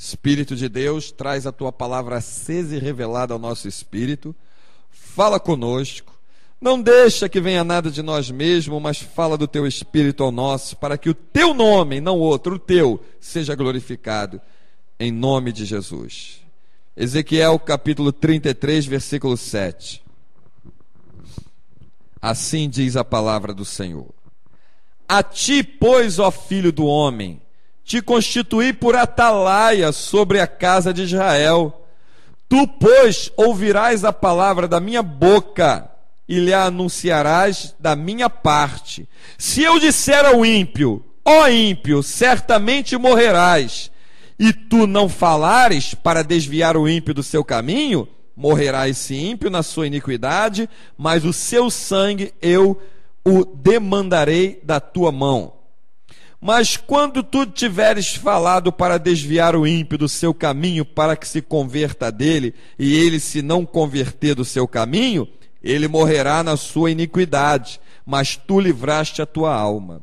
Espírito de Deus, traz a tua palavra acesa e revelada ao nosso espírito. Fala conosco. Não deixa que venha nada de nós mesmos, mas fala do teu espírito ao nosso, para que o teu nome, não outro, o teu, seja glorificado. Em nome de Jesus. Ezequiel capítulo 33, versículo 7. Assim diz a palavra do Senhor. A ti, pois, ó filho do homem, te constituí por atalaia sobre a casa de Israel. Tu, pois, ouvirás a palavra da minha boca e lhe anunciarás da minha parte. Se eu disser ao ímpio, ó ímpio, certamente morrerás, e tu não falares para desviar o ímpio do seu caminho, morrerá esse ímpio na sua iniquidade, mas o seu sangue eu o demandarei da tua mão. Mas quando tu tiveres falado para desviar o ímpio do seu caminho, para que se converta dele, e ele se não converter do seu caminho, ele morrerá na sua iniquidade, mas tu livraste a tua alma.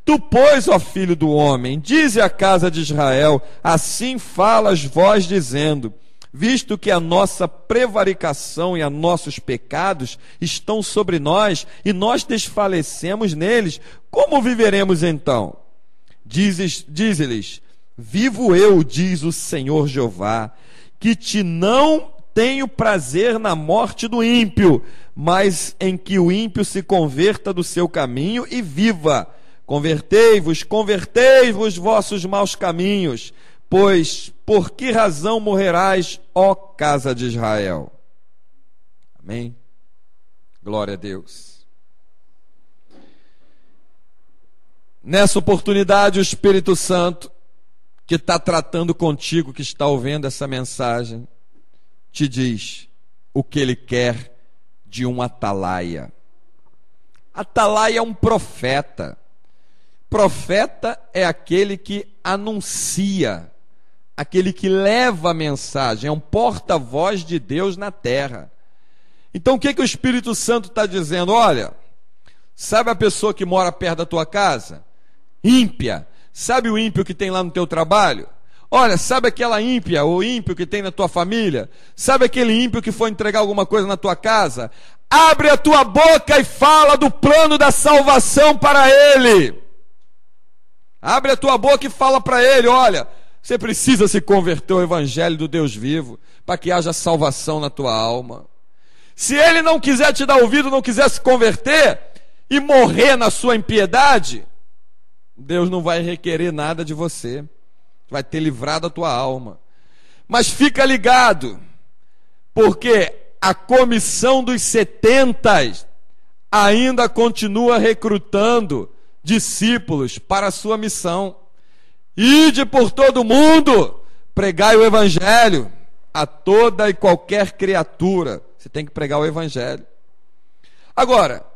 Tu, pois, ó filho do homem, dize à casa de Israel, assim falas vós dizendo, visto que a nossa prevaricação e a nossos pecados estão sobre nós, e nós desfalecemos neles, como viveremos então? Dize-lhes, vivo eu, diz o Senhor Jeová, que te não tenho prazer na morte do ímpio, mas em que o ímpio se converta do seu caminho e viva. Convertei-vos vossos maus caminhos, pois por que razão morrerás, ó casa de Israel? Amém? Glória a Deus. Nessa oportunidade, o Espírito Santo, que está tratando contigo, que está ouvindo essa mensagem, te diz o que ele quer de um atalaia. Atalaia é um profeta. Profeta é aquele que anuncia, aquele que leva a mensagem, é um porta-voz de Deus na terra. Então o que o Espírito Santo está dizendo? Olha, sabe a pessoa que mora perto da tua casa? Ímpia. Sabe o ímpio que tem lá no teu trabalho? Olha, sabe aquela ímpia, ou ímpio que tem na tua família? Sabe aquele ímpio que foi entregar alguma coisa na tua casa? Abre a tua boca e fala do plano da salvação para ele. Abre a tua boca e fala para ele, olha, você precisa se converter ao evangelho do Deus vivo, para que haja salvação na tua alma. Se ele não quiser te dar ouvido, não quiser se converter, e morrer na sua impiedade, Deus não vai requerer nada de você, vai ter livrado a tua alma. Mas fica ligado, porque a comissão dos 70 ainda continua recrutando discípulos para a sua missão. Ide por todo mundo, pregai o evangelho a toda e qualquer criatura. Você tem que pregar o evangelho. Agora,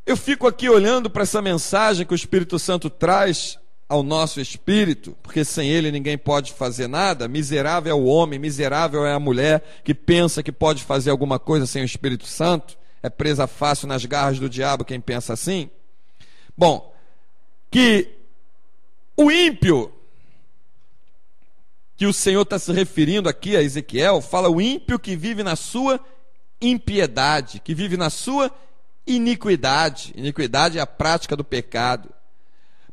eu fico aqui olhando para essa mensagem que o Espírito Santo traz ao nosso espírito, porque sem ele ninguém pode fazer nada. Miserável é o homem, miserável é a mulher que pensa que pode fazer alguma coisa sem o Espírito Santo. É presa fácil nas garras do diabo quem pensa assim. Bom, que o ímpio, que o Senhor está se referindo aqui a Ezequiel, fala o ímpio que vive na sua impiedade, que vive na sua iniquidade. Iniquidade é a prática do pecado.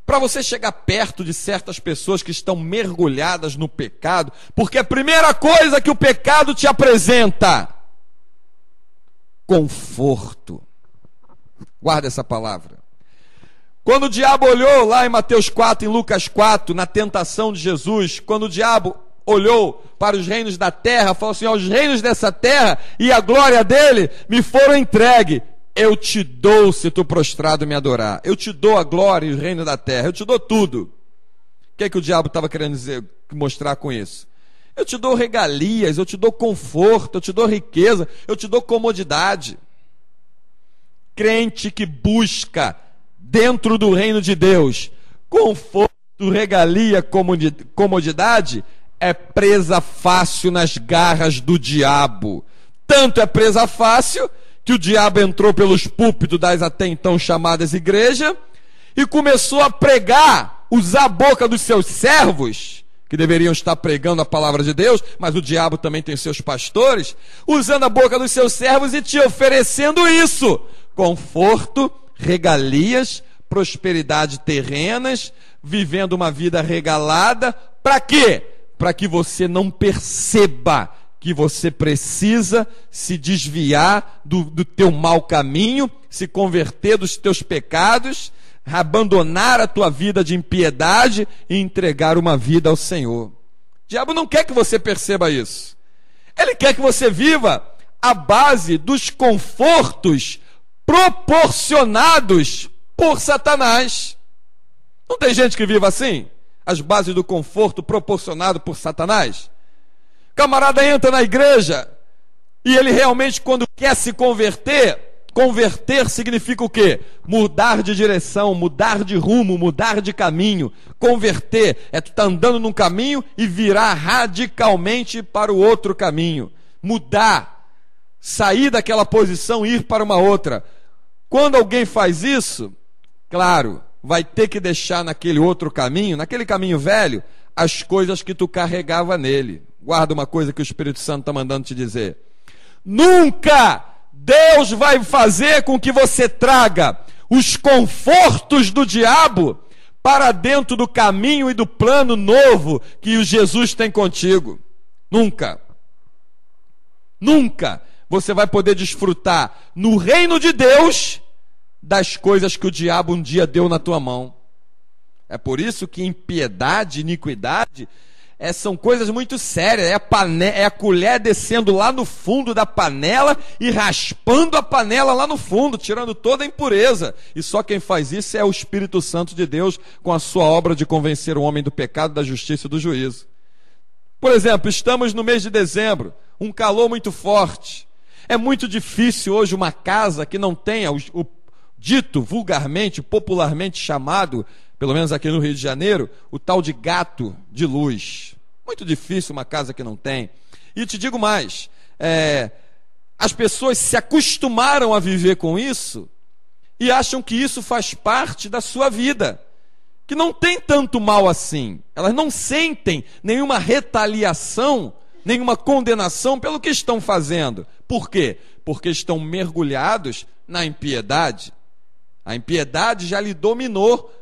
Para você chegar perto de certas pessoas que estão mergulhadas no pecado, porque a primeira coisa que o pecado te apresenta, conforto. Guarda essa palavra. Quando o diabo olhou lá em Mateus 4, em Lucas 4, na tentação de Jesus, quando o diabo olhou para os reinos da terra, falou assim, os reinos dessa terra e a glória dele me foram entregue. Eu te dou se tu prostrado me adorar. Eu te dou a glória e o reino da terra. Eu te dou tudo. O que é que o diabo estava querendo dizer, mostrar com isso? Eu te dou regalias, eu te dou conforto, eu te dou riqueza, eu te dou comodidade. Crente que busca dentro do reino de Deus conforto, regalia, comodidade, é presa fácil nas garras do diabo. Tanto é presa fácil que o diabo entrou pelos púlpitos das até então chamadas igrejas e começou a pregar, usar a boca dos seus servos, que deveriam estar pregando a palavra de Deus, mas o diabo também tem seus pastores, usando a boca dos seus servos e te oferecendo isso: conforto, regalias, prosperidade terrenas, vivendo uma vida regalada. Para quê? Para que você não perceba que você precisa se desviar do teu mau caminho, se converter dos teus pecados, abandonar a tua vida de impiedade e entregar uma vida ao Senhor. O diabo não quer que você perceba isso. Ele quer que você viva à base dos confortos proporcionados por Satanás. Não tem gente que viva assim? As bases do conforto proporcionado por Satanás? Camarada entra na igreja e ele realmente, quando quer se converter significa o quê? Mudar de direção, mudar de rumo, mudar de caminho. Converter é tu estar andando num caminho e virar radicalmente para o outro caminho. Mudar, sair daquela posição e ir para uma outra. Quando alguém faz isso, claro, vai ter que deixar naquele outro caminho, naquele caminho velho, as coisas que tu carregava nele. Guarda uma coisa que o Espírito Santo está mandando te dizer. Nunca Deus vai fazer com que você traga os confortos do diabo para dentro do caminho e do plano novo que o Jesus tem contigo. Nunca. Nunca você vai poder desfrutar no reino de Deus das coisas que o diabo um dia deu na tua mão. É por isso que impiedade, iniquidade, são coisas muito sérias. É a colher descendo lá no fundo da panela e raspando a panela lá no fundo, tirando toda a impureza. E só quem faz isso é o Espírito Santo de Deus, com a sua obra de convencer o homem do pecado, da justiça e do juízo. Por exemplo, estamos no mês de dezembro, um calor muito forte. É muito difícil hoje uma casa que não tenha o dito vulgarmente, popularmente chamado, pelo menos aqui no Rio de Janeiro, o tal de gato de luz. Muito difícil uma casa que não tem. E te digo mais, as pessoas se acostumaram a viver com isso e acham que isso faz parte da sua vida, que não tem tanto mal assim. Elas não sentem nenhuma retaliação, nenhuma condenação pelo que estão fazendo. Por quê? Porque estão mergulhados na impiedade. A impiedade já lhe dominou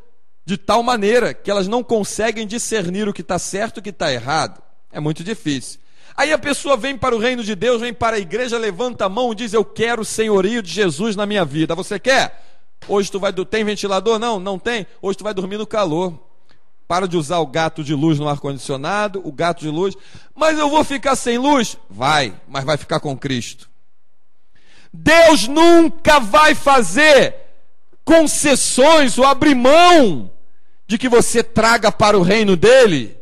de tal maneira que elas não conseguem discernir o que está certo e o que está errado. É muito difícil. Aí a pessoa vem para o reino de Deus, vem para a igreja, levanta a mão e diz: eu quero o senhorio de Jesus na minha vida. Você quer? Hoje tu vai... Tem ventilador? Não, não tem. Hoje tu vai dormir no calor. Para de usar o gato de luz no ar-condicionado, o gato de luz. Mas eu vou ficar sem luz? Vai, mas vai ficar com Cristo. Deus nunca vai fazer concessões ou abrir mão de que você traga para o reino dele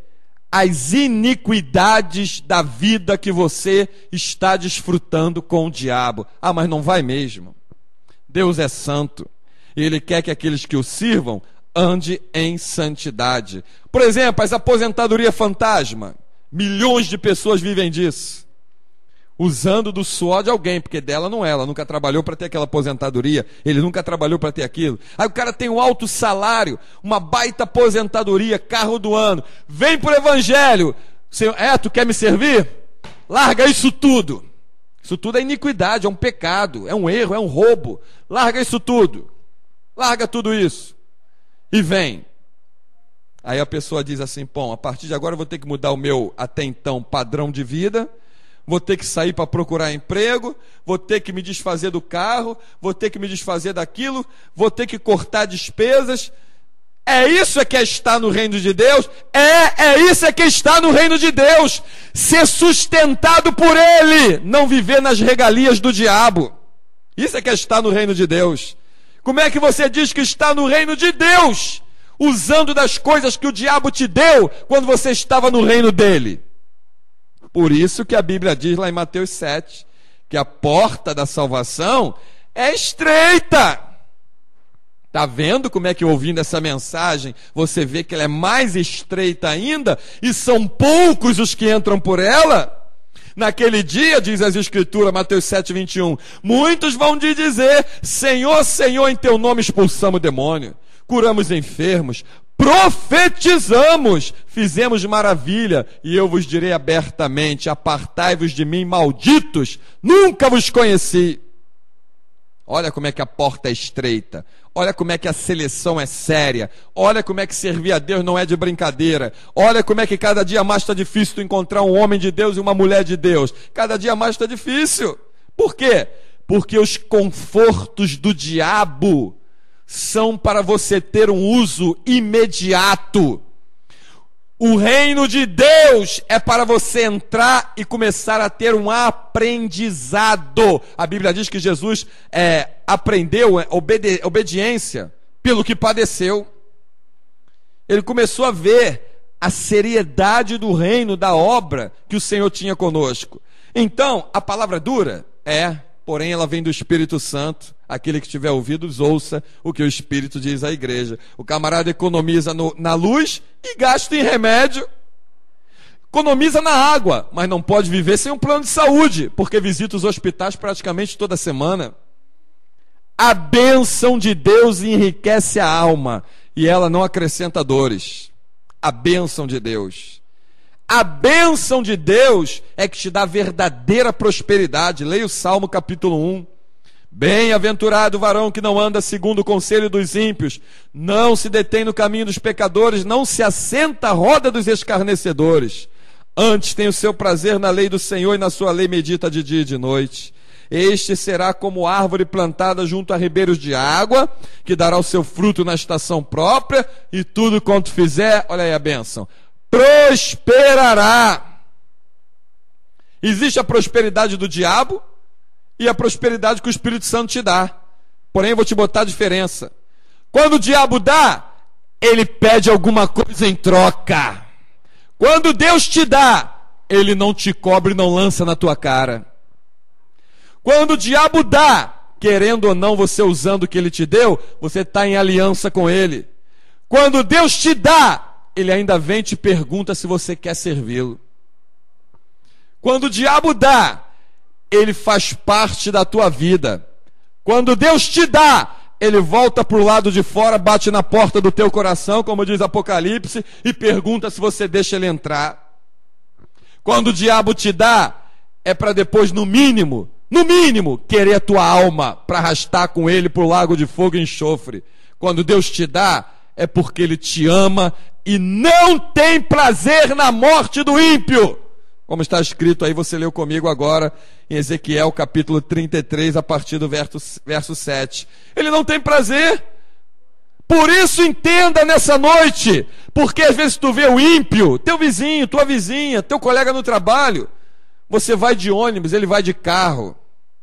as iniquidades da vida que você está desfrutando com o diabo. Ah, mas não vai mesmo. Deus é santo e ele quer que aqueles que o sirvam ande em santidade. Por exemplo, as aposentadorias fantasma. Milhões de pessoas vivem disso, usando do suor de alguém, porque dela não é, ela nunca trabalhou para ter aquela aposentadoria, ele nunca trabalhou para ter aquilo. Aí o cara tem um alto salário, uma baita aposentadoria, carro do ano, vem para o evangelho: Senhor, tu quer me servir? Larga isso tudo. Isso tudo é iniquidade, é um pecado, é um erro, é um roubo. Larga isso tudo, larga tudo isso e vem. Aí a pessoa diz assim: bom, a partir de agora eu vou ter que mudar o meu até então padrão de vida, vou ter que sair para procurar emprego, vou ter que me desfazer do carro, vou ter que me desfazer daquilo, vou ter que cortar despesas. É isso que é estar no reino de Deus? É isso que está no reino de Deus. Ser sustentado por Ele, não viver nas regalias do diabo. Isso é que é estar no reino de Deus. Como é que você diz que está no reino de Deus, usando das coisas que o diabo te deu quando você estava no reino dele? Por isso que a Bíblia diz lá em Mateus 7, que a porta da salvação é estreita. Está vendo como é que, ouvindo essa mensagem, você vê que ela é mais estreita ainda, e são poucos os que entram por ela? Naquele dia, diz as Escrituras, Mateus 7, 21, muitos vão te dizer: Senhor, Senhor, em teu nome expulsamos o demônio, curamos enfermos, profetizamos, fizemos maravilha, e eu vos direi abertamente: apartai-vos de mim, malditos, nunca vos conheci. Olha como é que a porta é estreita, olha como é que a seleção é séria, olha como é que servir a Deus não é de brincadeira, olha como é que cada dia mais está difícil tu encontrar um homem de Deus e uma mulher de Deus, cada dia mais está difícil. Por quê? Porque os confortos do diabo são para você ter um uso imediato. O reino de Deus é para você entrar e começar a ter um aprendizado. A Bíblia diz que Jesus aprendeu obediência pelo que padeceu. Ele começou a ver a seriedade do reino, da obra que o Senhor tinha conosco. Então, a palavra dura porém ela vem do Espírito Santo. Aquele que tiver ouvidos, ouça o que o Espírito diz à igreja. O camarada economiza na luz e gasta em remédio. Economiza na água, mas não pode viver sem um plano de saúde, porque visita os hospitais praticamente toda semana. A bênção de Deus enriquece a alma e ela não acrescenta dores. A bênção de Deus. A bênção de Deus é que te dá verdadeira prosperidade. Leia o Salmo capítulo 1. Bem-aventurado o varão que não anda segundo o conselho dos ímpios, não se detém no caminho dos pecadores, não se assenta à roda dos escarnecedores. Antes tem o seu prazer na lei do Senhor e na sua lei medita de dia e de noite. Este será como árvore plantada junto a ribeiros de água, que dará o seu fruto na estação própria, e tudo quanto fizer, olha aí a bênção, prosperará. Existe a prosperidade do diabo e a prosperidade que o Espírito Santo te dá. Porém, eu vou te botar a diferença. Quando o diabo dá, ele pede alguma coisa em troca. Quando Deus te dá, ele não te cobra e não lança na tua cara. Quando o diabo dá, querendo ou não, você usando o que ele te deu, você está em aliança com ele. Quando Deus te dá, ele ainda vem e te pergunta se você quer servi-lo. Quando o diabo dá, ele faz parte da tua vida. Quando Deus te dá, ele volta para o lado de fora, bate na porta do teu coração, como diz Apocalipse, e pergunta se você deixa ele entrar. Quando o diabo te dá, é para depois, no mínimo, querer a tua alma, para arrastar com ele para o lago de fogo e enxofre. Quando Deus te dá, é porque ele te ama e não tem prazer na morte do ímpio. Como está escrito aí, você leu comigo agora em Ezequiel capítulo 33, a partir do verso 7. Ele não tem prazer. Por isso entenda nessa noite, porque às vezes tu vê o ímpio, teu vizinho, tua vizinha, teu colega no trabalho, você vai de ônibus, ele vai de carro.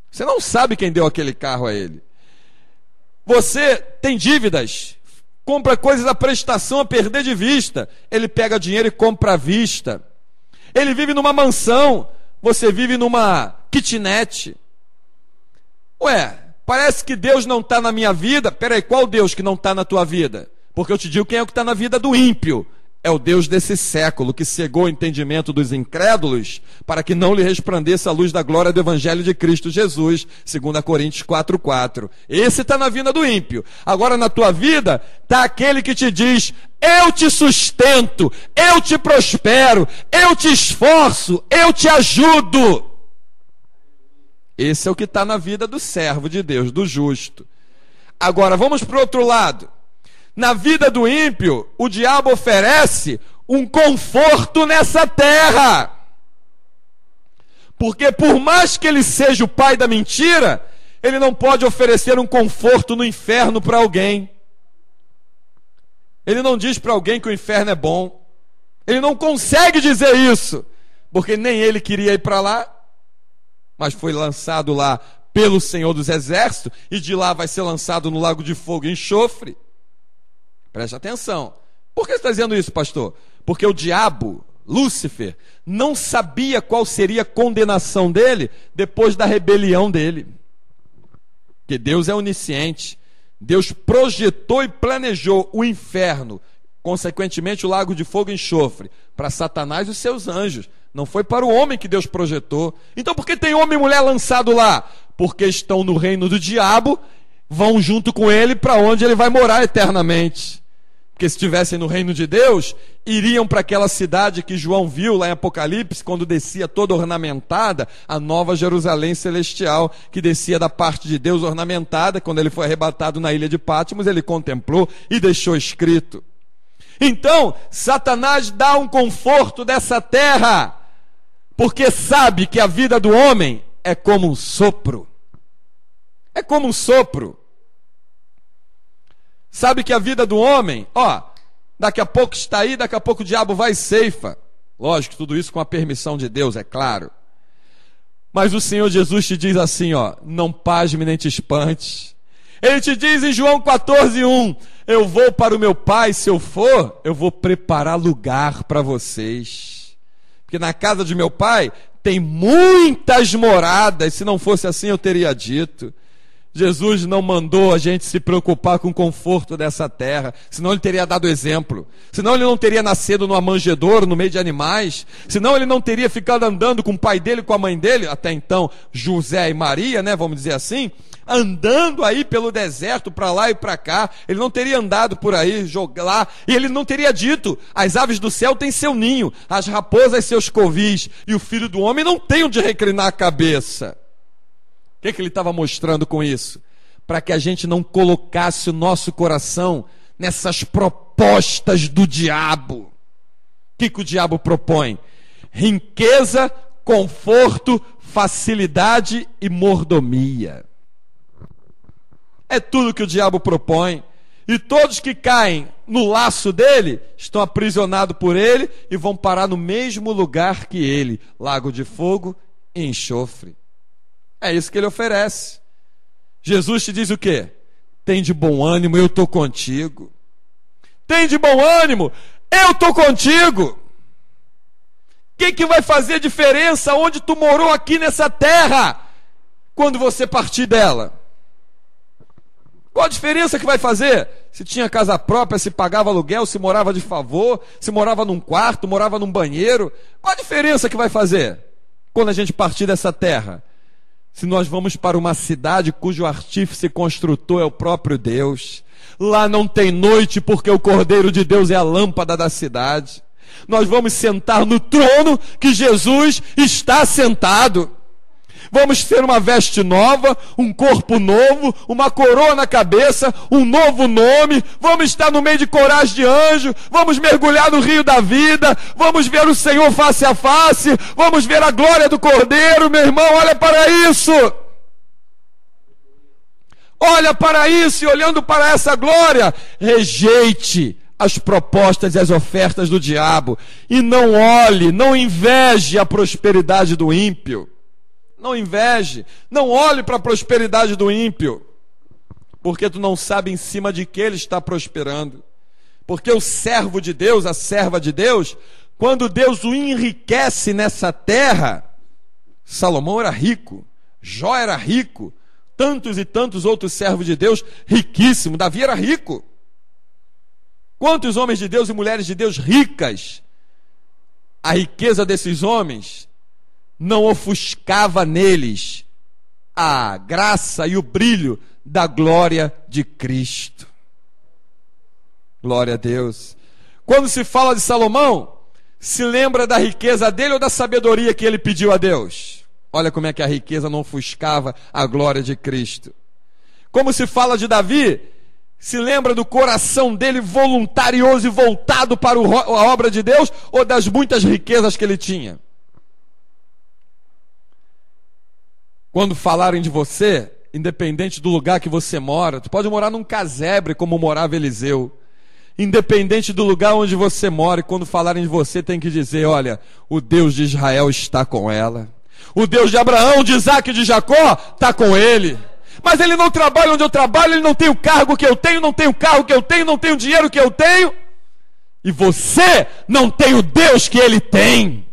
Você não sabe quem deu aquele carro a ele. Você tem dívidas, compra coisas à prestação a perder de vista. Ele pega dinheiro e compra à vista. Ele vive numa mansão, você vive numa kitnet. Ué, parece que Deus não está na minha vida. Peraí, qual Deus que não está na tua vida? Porque eu te digo quem é o que está na vida do ímpio. É o Deus desse século, que cegou o entendimento dos incrédulos, para que não lhe resplandeça a luz da glória do Evangelho de Cristo Jesus, 2 Coríntios 4:4. Esse está na vida do ímpio. Agora na tua vida, está aquele que te diz: eu te sustento, eu te prospero, eu te esforço, eu te ajudo. Esse é o que está na vida do servo de Deus, do justo. Agora vamos para o outro lado. Na vida do ímpio, o diabo oferece um conforto nessa terra. Porque por mais que ele seja o pai da mentira, ele não pode oferecer um conforto no inferno para alguém. Ele não diz para alguém que o inferno é bom. Ele não consegue dizer isso, porque nem ele queria ir para lá, mas foi lançado lá pelo Senhor dos Exércitos, e de lá vai ser lançado no lago de fogo e enxofre. Preste atenção. Por que você está dizendo isso, pastor? Porque o diabo, Lúcifer, não sabia qual seria a condenação dele depois da rebelião dele. Porque Deus é onisciente. Deus projetou e planejou o inferno, consequentemente o lago de fogo e enxofre, para Satanás e os seus anjos. Não foi para o homem que Deus projetou. Então por que tem homem e mulher lançado lá? Porque estão no reino do diabo, vão junto com ele para onde ele vai morar eternamente. Porque se estivessem no reino de Deus, iriam para aquela cidade que João viu lá em Apocalipse, quando descia toda ornamentada, a nova Jerusalém celestial, que descia da parte de Deus ornamentada. Quando ele foi arrebatado na ilha de Patmos, ele contemplou e deixou escrito. Então, Satanás dá um conforto dessa terra, porque sabe que a vida do homem é como um sopro. É como um sopro. Sabe que a vida do homem, daqui a pouco está aí, daqui a pouco o diabo vai e ceifa. Lógico, tudo isso com a permissão de Deus, é claro. Mas o Senhor Jesus te diz assim, não pasme nem te espante. Ele te diz em João 14:1, eu vou para o meu Pai, se eu for, eu vou preparar lugar para vocês. Porque na casa de meu Pai tem muitas moradas, se não fosse assim eu teria dito. Jesus não mandou a gente se preocupar com o conforto dessa terra, senão ele teria dado exemplo, senão ele não teria nascido numa manjedoura, no meio de animais, senão ele não teria ficado andando com o pai dele e com a mãe dele, até então José e Maria, vamos dizer assim, andando aí pelo deserto, para lá e para cá. Ele não teria andado por aí, jogar, e ele não teria dito, as aves do céu têm seu ninho, as raposas seus covis, e o filho do homem não tem onde reclinar a cabeça. O que ele estava mostrando com isso? Para que a gente não colocasse o nosso coração nessas propostas do diabo. O que o diabo propõe? Riqueza, conforto, facilidade e mordomia. É tudo que o diabo propõe. E todos que caem no laço dele estão aprisionados por ele e vão parar no mesmo lugar que ele, lago de fogo e enxofre. É isso que ele oferece. Jesus te diz o quê? Tem de bom ânimo, eu estou contigo. Tem de bom ânimo, eu estou contigo. O que vai fazer diferença onde tu morou aqui nessa terra, quando você partir dela? Qual a diferença que vai fazer? Se tinha casa própria, se pagava aluguel, se morava de favor, se morava num quarto, morava num banheiro. Qual a diferença que vai fazer quando a gente partir dessa terra? Se nós vamos para uma cidade cujo artífice e construtor é o próprio Deus, lá não tem noite porque o Cordeiro de Deus é a lâmpada da cidade. Nós vamos sentar no trono que Jesus está sentado. Vamos ter uma veste nova, um corpo novo, uma coroa na cabeça, um novo nome. Vamos estar no meio de corais de anjo. Vamos mergulhar no rio da vida. Vamos ver o Senhor face a face. Vamos ver a glória do Cordeiro. Meu irmão, olha para isso. Olha para isso, e olhando para essa glória, rejeite as propostas e as ofertas do diabo. E não olhe, não inveje a prosperidade do ímpio. Não inveje, não olhe para a prosperidade do ímpio, porque tu não sabe em cima de que ele está prosperando. Porque o servo de Deus, a serva de Deus, quando Deus o enriquece nessa terra, Salomão era rico, Jó era rico, tantos e tantos outros servos de Deus riquíssimos, Davi era rico. Quantos homens de Deus e mulheres de Deus ricas? A riqueza desses homens não ofuscava neles a graça e o brilho da glória de Cristo. Glória a Deus. Quando se fala de Salomão, se lembra da riqueza dele ou da sabedoria que ele pediu a Deus? Olha como é que a riqueza não ofuscava a glória de Cristo. Como se fala de Davi, se lembra do coração dele voluntarioso e voltado para a obra de Deus ou das muitas riquezas que ele tinha? Quando falarem de você, independente do lugar que você mora, tu pode morar num casebre como morava Eliseu. Independente do lugar onde você mora, e quando falarem de você, tem que dizer, olha, o Deus de Israel está com ela. O Deus de Abraão, de Isaac e de Jacó está com ele. Mas ele não trabalha onde eu trabalho, ele não tem o cargo que eu tenho, não tem o carro que eu tenho, não tem o dinheiro que eu tenho. E você não tem o Deus que ele tem.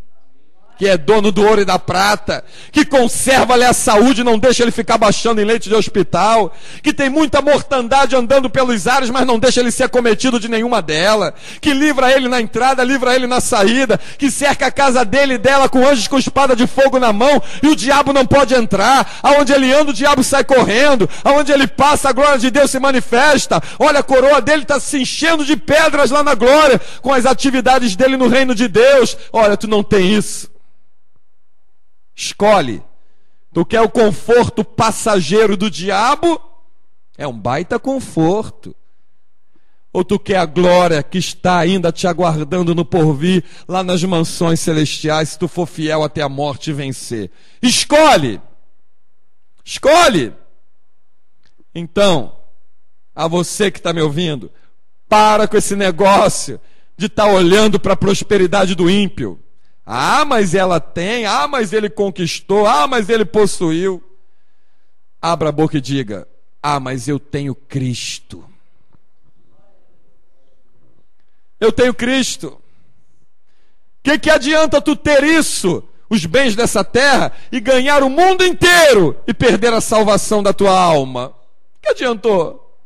que é dono do ouro e da prata, que conserva-lhe a saúde, não deixa ele ficar baixando em leite de hospital, que tem muita mortandade andando pelos ares, mas não deixa ele ser acometido de nenhuma dela, que livra ele na entrada, livra ele na saída, que cerca a casa dele e dela com anjos com espada de fogo na mão, e o diabo não pode entrar. Aonde ele anda, o diabo sai correndo. Aonde ele passa, a glória de Deus se manifesta. Olha, a coroa dele está se enchendo de pedras lá na glória, com as atividades dele no reino de Deus. Olha, tu não tem isso. Escolhe. Tu quer o conforto passageiro do diabo? É um baita conforto. Ou tu quer a glória que está ainda te aguardando no porvir, lá nas mansões celestiais, se tu for fiel até a morte e vencer? Escolhe. Escolhe. Então, a você que está me ouvindo, para com esse negócio de estar olhando para a prosperidade do ímpio. Ah, mas ela tem. Ah, mas ele conquistou. Ah, mas ele possuiu. Abra a boca e diga: ah, mas eu tenho Cristo. Eu tenho Cristo. Que adianta tu ter isso, os bens dessa terra, e ganhar o mundo inteiro e perder a salvação da tua alma? Que adiantou?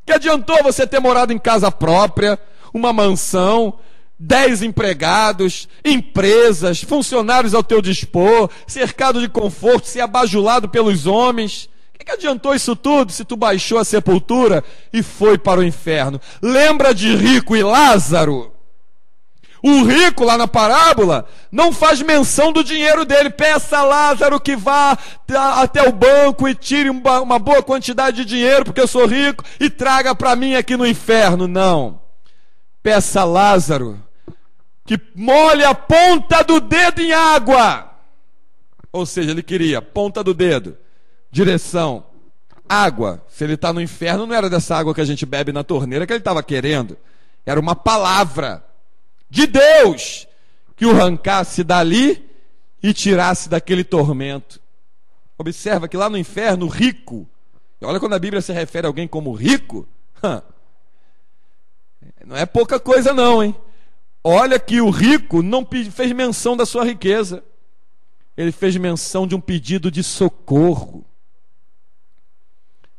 Que adiantou você ter morado em casa própria, uma mansão, 10 empregados, empresas, funcionários ao teu dispor, cercado de conforto, ser abajulado pelos homens? Que adiantou isso tudo se tu baixou a sepultura e foi para o inferno? Lembra de rico e Lázaro? O rico, lá na parábola, não faz menção do dinheiro dele. Peça a Lázaro que vá até o banco e tire uma boa quantidade de dinheiro, porque eu sou rico, e traga para mim aqui no inferno. Não. Peça a Lázaro que molhe a ponta do dedo em água. Ou seja, ele queria ponta do dedo, direção, água. Se ele está no inferno, não era dessa água que a gente bebe na torneira que ele estava querendo. Era uma palavra de Deus que o arrancasse dali e tirasse daquele tormento. Observa que lá no inferno, o rico, olha quando a Bíblia se refere a alguém como rico, não é pouca coisa não, hein? Olha que o rico não fez menção da sua riqueza. Ele fez menção de um pedido de socorro.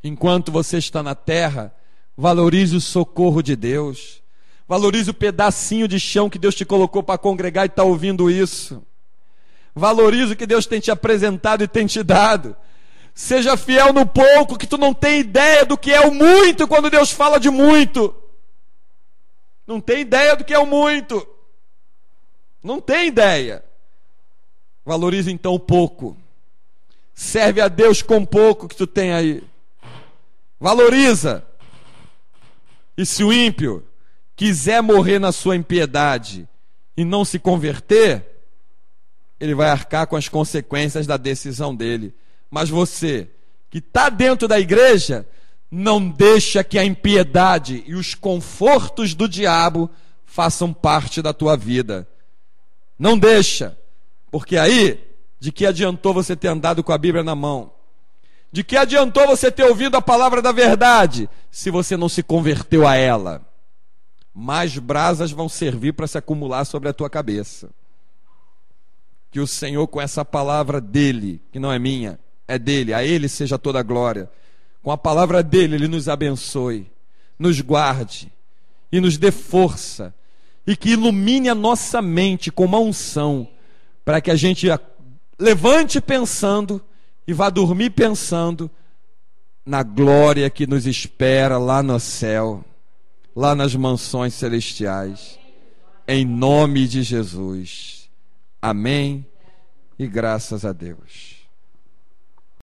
Enquanto você está na terra, valorize o socorro de Deus. Valorize o pedacinho de chão que Deus te colocou para congregar e está ouvindo isso. Valorize o que Deus tem te apresentado e tem te dado. Seja fiel no pouco, que tu não tem ideia do que é o muito quando Deus fala de muito. Não tem ideia do que é o muito. Não tem ideia. Valorize então o pouco. Serve a Deus com pouco que tu tem aí. Valoriza. E se o ímpio quiser morrer na sua impiedade e não se converter, ele vai arcar com as consequências da decisão dele. Mas você, que está dentro da igreja, não deixa que a impiedade e os confortos do diabo façam parte da tua vida. Não deixa. Porque aí, de que adiantou você ter andado com a Bíblia na mão? De que adiantou você ter ouvido a palavra da verdade, se você não se converteu a ela? Mais brasas vão servir para se acumular sobre a tua cabeça. Que o Senhor, com essa palavra dele, que não é minha, é dele, a ele seja toda a glória, com a palavra dele, ele nos abençoe, nos guarde e nos dê força, e que ilumine a nossa mente com uma unção, para que a gente levante pensando e vá dormir pensando na glória que nos espera lá no céu, lá nas mansões celestiais, em nome de Jesus. Amém e graças a Deus.